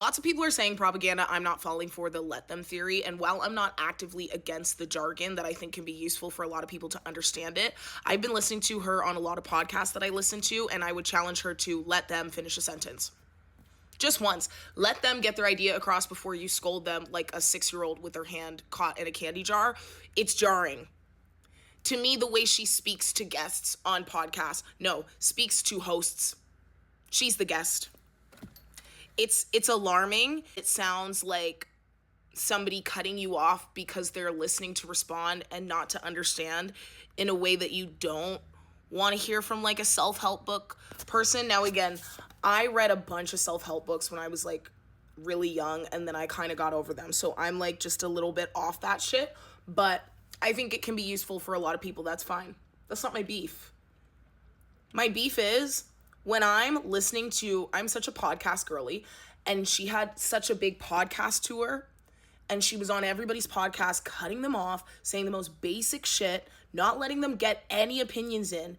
Lots of people are saying propaganda. I'm not falling for the let them theory. And while I'm not actively against the jargon that I think can be useful for a lot of people to understand it, I've been listening to her on a lot of podcasts that I listen to, and I would challenge her to let them finish a sentence. Just once. Let them get their idea across before you scold them like a 6-year-old with their hand caught in a candy jar. It's jarring. To me, the way she speaks to guests on podcasts, speaks to hosts. She's the guest. It's alarming. It sounds like somebody cutting you off because they're listening to respond and not to understand in a way that you don't want to hear from like a self-help book person. Now, again, I read a bunch of self-help books when I was like really young, and then I kind of got over them. So I'm like just a little bit off that shit, but I think it can be useful for a lot of people. That's fine. That's not my beef. My beef is when I'm listening to, I'm such a podcast girly, and she had such a big podcast tour, and she was on everybody's podcast, cutting them off, saying the most basic shit, not letting them get any opinions in.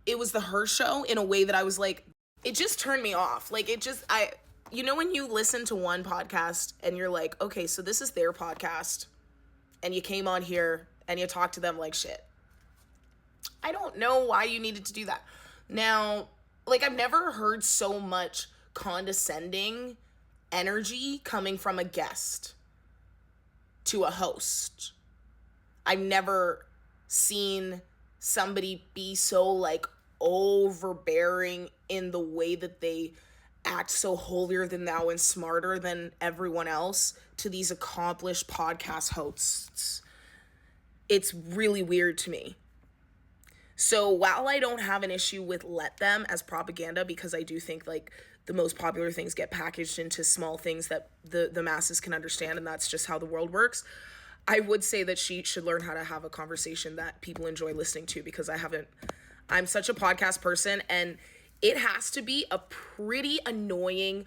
It was the her show in a way that I was like, it just turned me off. Like, when you listen to one podcast and you're like, okay, so this is their podcast, and you came on here and you talked to them like shit. I don't know why you needed to do that. Now, like, I've never heard so much condescending energy coming from a guest to a host. I've never seen somebody be so, like, overbearing in the way that they act so holier than thou and smarter than everyone else to these accomplished podcast hosts. It's really weird to me. So while I don't have an issue with let them as propaganda, because I do think like the most popular things get packaged into small things that the masses can understand, and that's just how the world works, I would say that she should learn how to have a conversation that people enjoy listening to, because I'm such a podcast person, and it has to be a pretty annoying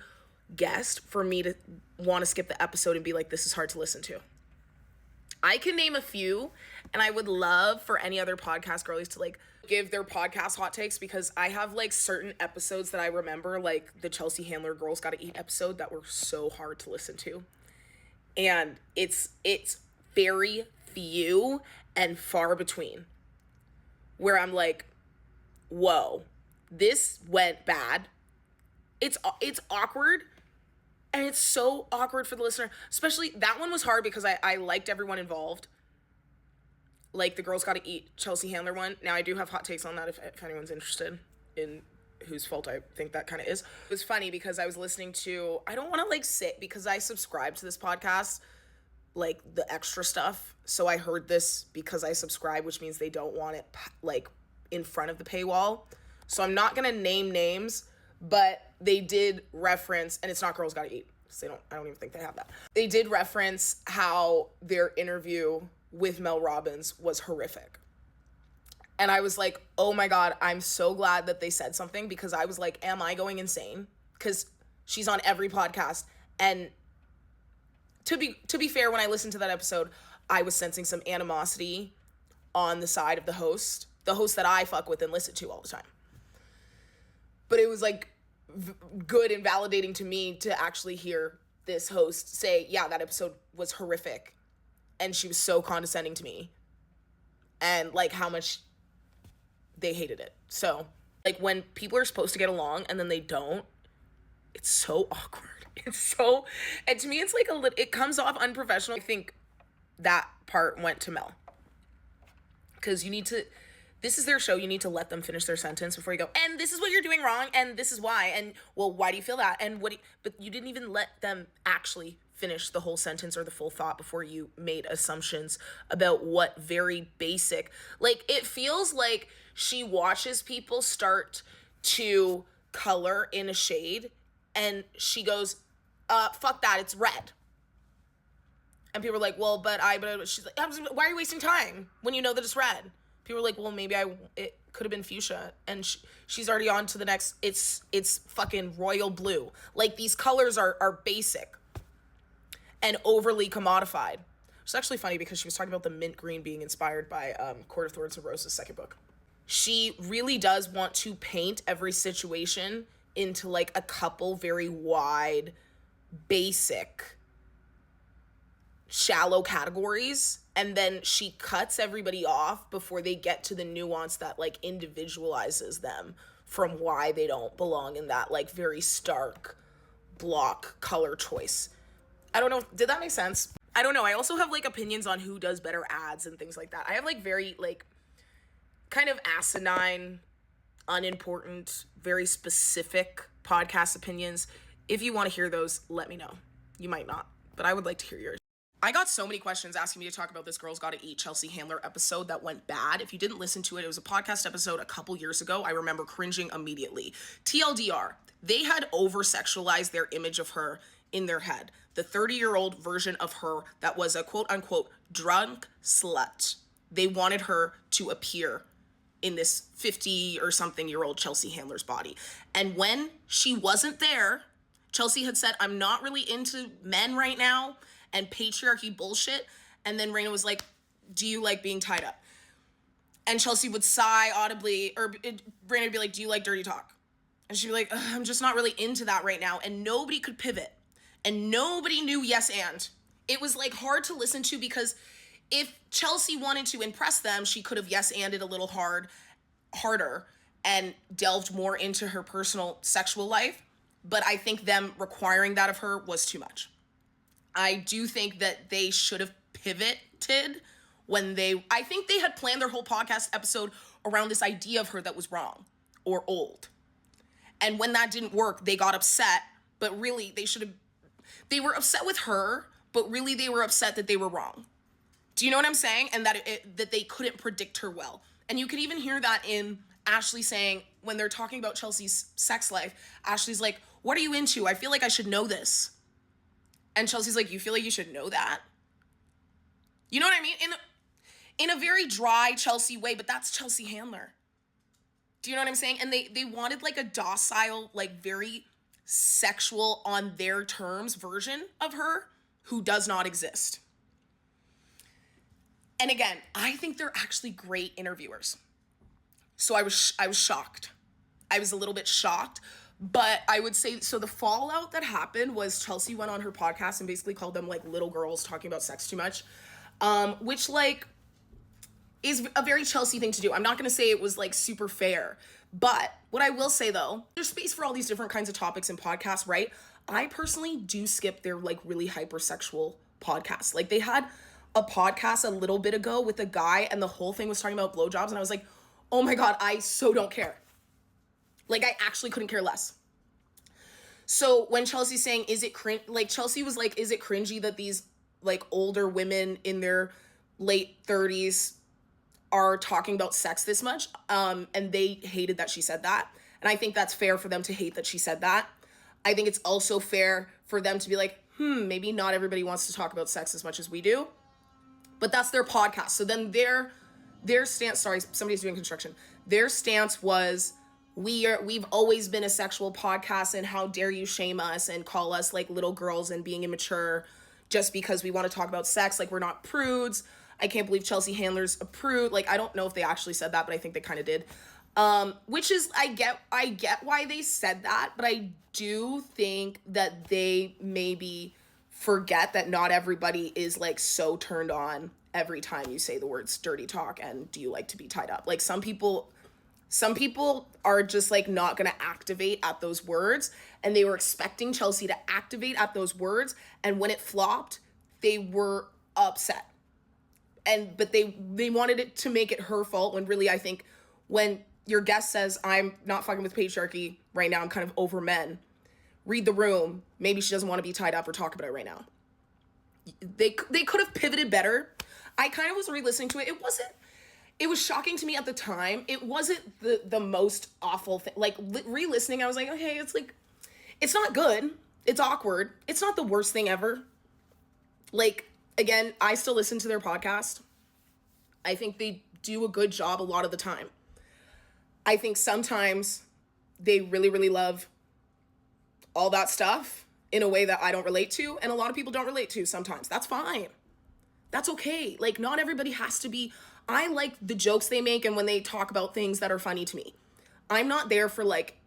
guest for me to want to skip the episode and be like, this is hard to listen to. I can name a few, and I would love for any other podcast girlies to like give their podcast hot takes, because I have like certain episodes that I remember, like the Chelsea Handler Girls Gotta Eat episode, that were so hard to listen to. And it's very few and far between where I'm like, whoa, this went bad. It's awkward. And it's so awkward for the listener. Especially, that one was hard because I liked everyone involved. Like the Girls Gotta Eat Chelsea Handler one. Now, I do have hot takes on that if anyone's interested in whose fault I think that kind of is. It was funny because I was listening to, I don't want to like sit, because I subscribe to this podcast, like the extra stuff. So I heard this because I subscribe, which means they don't want it like in front of the paywall. So I'm not going to name names, but they did reference, and it's not Girls Gotta Eat, because I don't even think they have that. They did reference how their interview with Mel Robbins was horrific. And I was like, oh my God, I'm so glad that they said something, because I was like, am I going insane? Because she's on every podcast. And to be fair, when I listened to that episode, I was sensing some animosity on the side of the host that I fuck with and listen to all the time. But it was like good and validating to me to actually hear this host say, yeah, that episode was horrific, and she was so condescending to me, and like how much they hated it. So like when people are supposed to get along and then they don't, it's so awkward. And to me, it's like it comes off unprofessional. I think that part went to Mel, because this is their show. You need to let them finish their sentence before you go, and this is what you're doing wrong, and this is why, and well, why do you feel that? And but you didn't even let them actually finish the whole sentence or the full thought before you made assumptions about what very basic, like, it feels like she watches people start to color in a shade, and she goes, fuck that, it's red. And people are like, well, but she's like, why are you wasting time when you know that it's red? People are like, well, maybe it could have been fuchsia. And she's already on to the next, it's fucking royal blue. Like, these colors are basic and overly commodified. It's actually funny because she was talking about the mint green being inspired by Court of Thorns and Roses' second book. She really does want to paint every situation into like a couple very wide basic, shallow categories, and then she cuts everybody off before they get to the nuance that like individualizes them from why they don't belong in that like very stark block color choice. I don't know. Did that make sense? I don't know. I also have like opinions on who does better ads and things like that. I have like very like kind of asinine, unimportant, very specific podcast opinions. If you want to hear those, let me know. You might not, but I would like to hear yours. I got so many questions asking me to talk about this Girls Gotta Eat Chelsea Handler episode that went bad. If you didn't listen to it, it was a podcast episode a couple years ago. I remember cringing immediately. TLDR, they had over-sexualized their image of her in their head. The 30-year-old version of her that was a quote-unquote drunk slut. They wanted her to appear in this 50 or something year old Chelsea Handler's body. And when she wasn't there, Chelsea had said, I'm not really into men right now and patriarchy bullshit. And then Raina was like, do you like being tied up? And Chelsea would sigh audibly, or Raina would be like, do you like dirty talk? And she'd be like, I'm just not really into that right now. And nobody could pivot. And nobody knew yes and. It was like hard to listen to because if Chelsea wanted to impress them, she could have yes anded a little harder and delved more into her personal sexual life. But I think them requiring that of her was too much. I do think that they should have pivoted I think they had planned their whole podcast episode around this idea of her that was wrong or old. And when that didn't work, they got upset, but really they were upset with her, but really they were upset that they were wrong. Do you know what I'm saying? And that they couldn't predict her well. And you can even hear that in Ashley saying, when they're talking about Chelsea's sex life, Ashley's like, what are you into? I feel like I should know this. And Chelsea's like, you feel like you should know that? You know what I mean? In a very dry Chelsea way, but that's Chelsea Handler. Do you know what I'm saying? And they wanted like a docile, like very sexual on their terms version of her who does not exist. And again, I think they're actually great interviewers. So I was shocked. I was a little bit shocked. But I would say, so the fallout that happened was Chelsea went on her podcast and basically called them like little girls talking about sex too much, which like is a very Chelsea thing to do. I'm not going to say it was like super fair, but what I will say though, there's space for all these different kinds of topics in podcasts, right? I personally do skip their like really hypersexual podcasts. Like they had a podcast a little bit ago with a guy and the whole thing was talking about blowjobs and I was like, oh my God, I so don't care. Like, I actually couldn't care less. So when Chelsea's saying, is it cringe? Like, Chelsea was like, is it cringy that these, like, older women in their late 30s are talking about sex this much? And they hated that she said that. And I think that's fair for them to hate that she said that. I think it's also fair for them to be like, maybe not everybody wants to talk about sex as much as we do. But that's their podcast. So then their stance, sorry, somebody's doing construction. Their stance was, we've always been a sexual podcast and how dare you shame us and call us like little girls and being immature just because we want to talk about sex. Like we're not prudes. I can't believe Chelsea Handler's a prude. Like, I don't know if they actually said that, but I think they kind of did. Which is, I get why they said that, but I do think that they maybe forget that not everybody is like so turned on every time you say the words dirty talk and do you like to be tied up. Like some people are just like not going to activate at those words, and they were expecting Chelsea to activate at those words, and when it flopped, they were upset. But they wanted it to make it her fault when really I think when your guest says, I'm not fucking with patriarchy right now, I'm kind of over men, read the room, maybe she doesn't want to be tied up or talk about it right now. They could have pivoted better. I kind of was re-listening to it. It was shocking to me at the time. It wasn't the most awful thing. Like, re-listening, I was like, okay, it's like, it's not good. It's awkward. It's not the worst thing ever. Like, again, I still listen to their podcast. I think they do a good job a lot of the time. I think sometimes they really, really love all that stuff in a way that I don't relate to, and a lot of people don't relate to sometimes. That's fine. That's okay. Like, not everybody has to be... I like the jokes they make and when they talk about things that are funny to me. I'm not there for, like,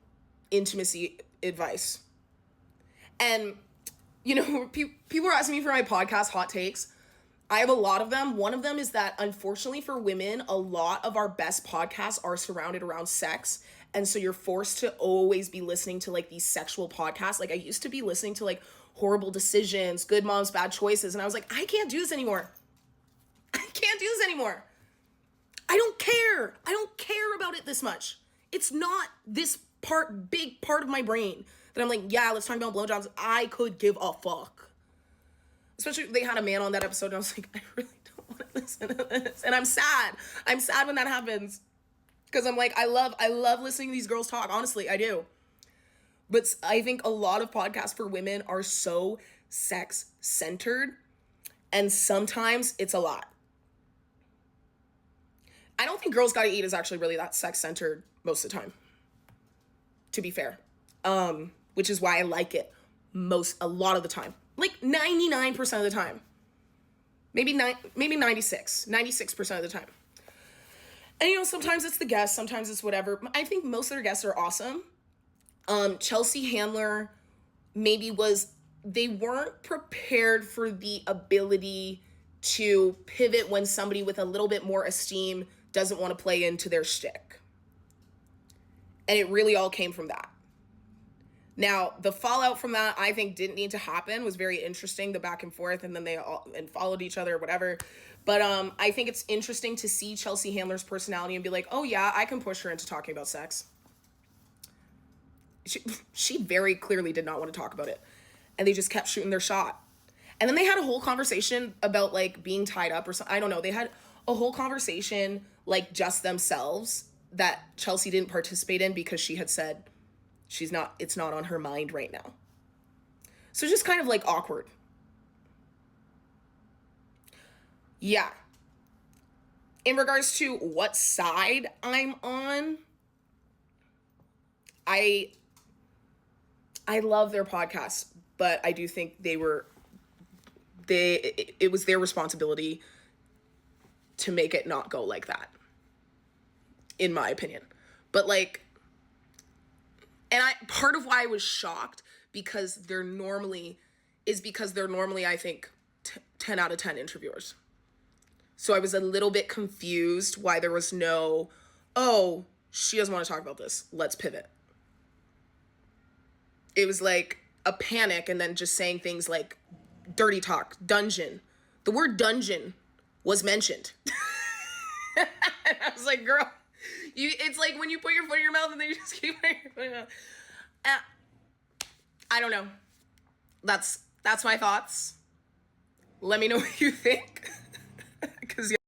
intimacy advice. And, You know, people are asking me for my podcast hot takes. I have a lot of them. One of them is that, unfortunately for women, a lot of our best podcasts are surrounded around sex. And so you're forced to always be listening to like these sexual podcasts. Like I used to be listening to like Horrible Decisions, Good Moms, Bad Choices. And I was like, I can't do this anymore. I can't do this anymore. I don't care. I don't care about it this much. It's not this big part of my brain that I'm like, yeah, let's talk about blowjobs. I could give a fuck. Especially they had a man on that episode and I was like, I really don't want to listen to this. And I'm sad. I'm sad when that happens. Because I'm like, I love listening to these girls talk. Honestly, I do. But I think a lot of podcasts for women are so sex-centered. And sometimes it's a lot. I don't think Girls Gotta Eat is actually really that sex-centered most of the time, to be fair. Which is why I like it a lot of the time. Like 99% of the time. Maybe 96% of the time. And, you know, sometimes it's the guests, sometimes it's whatever. I think most of their guests are awesome. Chelsea Handler they weren't prepared for the ability to pivot when somebody with a little bit more esteem doesn't want to play into their shtick. And it really all came from that. Now, the fallout from that, I think, didn't need to happen. Was very interesting, the back and forth, and then they all followed each other or whatever. But I think it's interesting to see Chelsea Handler's personality and be like, oh yeah, I can push her into talking about sex. She very clearly did not want to talk about it. And they just kept shooting their shot. And then they had a whole conversation about like being tied up or something. I don't know. They had a whole conversation like just themselves that Chelsea didn't participate in because she had said it's not on her mind right now. So just kind of like awkward. Yeah. In regards to what side I'm on, I love their podcast, but I do think it was their responsibility to make it not go like that, in my opinion. But like, and part of why I was shocked because they're normally, I think, 10 out of 10 interviewers. So I was a little bit confused why there was no, oh, she doesn't want to talk about this, let's pivot. It was like a panic and then just saying things like dirty talk, dungeon. The word dungeon was mentioned. And I was like, girl, it's like when you put your foot in your mouth and then you just keep putting your foot in your mouth. I don't know. That's my thoughts. Let me know what you think. Because